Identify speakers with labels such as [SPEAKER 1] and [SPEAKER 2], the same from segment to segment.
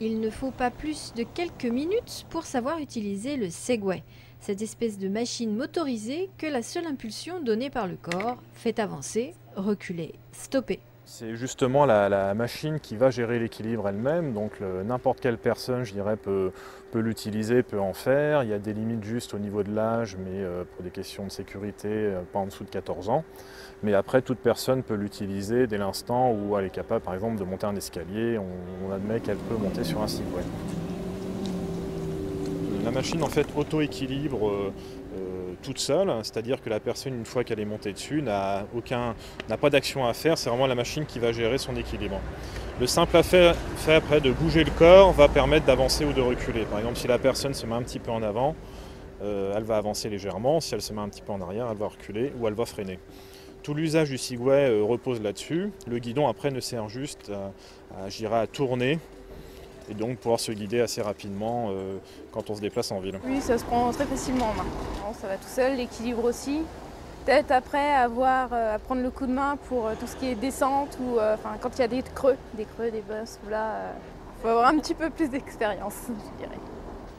[SPEAKER 1] Il ne faut pas plus de quelques minutes pour savoir utiliser le Segway, cette espèce de machine motorisée que la seule impulsion donnée par le corps fait avancer, reculer, stopper.
[SPEAKER 2] C'est justement la machine qui va gérer l'équilibre elle-même, donc n'importe quelle personne, je dirais, peut l'utiliser, peut en faire. Il y a des limites juste au niveau de l'âge, mais pour des questions de sécurité, pas en dessous de 14 ans. Mais après, toute personne peut l'utiliser dès l'instant où elle est capable, par exemple, de monter un escalier. On admet qu'elle peut monter sur un Segway. La machine, en fait, auto-équilibre toute seule, c'est-à-dire que la personne, une fois qu'elle est montée dessus, n'a pas d'action à faire, c'est vraiment la machine qui va gérer son équilibre. Le simple fait après de bouger le corps va permettre d'avancer ou de reculer. Par exemple, si la personne se met un petit peu en avant, elle va avancer légèrement, si elle se met un petit peu en arrière, elle va reculer ou elle va freiner. Tout l'usage du Segway repose là-dessus. Le guidon après ne sert juste à tourner et donc pouvoir se guider assez rapidement quand on se déplace en ville.
[SPEAKER 3] Oui, ça se prend très facilement en main. Non, ça va tout seul, l'équilibre aussi. Peut-être après avoir à prendre le coup de main pour tout ce qui est descente ou quand il y a des creux, des bosses, là, faut avoir un petit peu plus d'expérience, je dirais.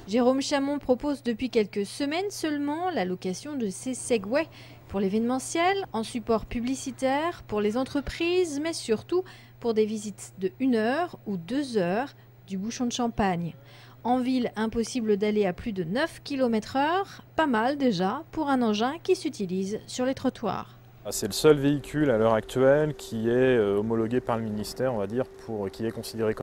[SPEAKER 1] Jérôme Chamon propose depuis quelques semaines seulement la location de ces Segway pour l'événementiel, en support publicitaire, pour les entreprises, mais surtout pour des visites de 1 heure ou 2 heures du bouchon de Champagne. En ville, impossible d'aller à plus de 9 km/h, pas mal déjà pour un engin qui s'utilise sur les trottoirs.
[SPEAKER 2] C'est le seul véhicule à l'heure actuelle qui est homologué par le ministère, on va dire, qui est considéré comme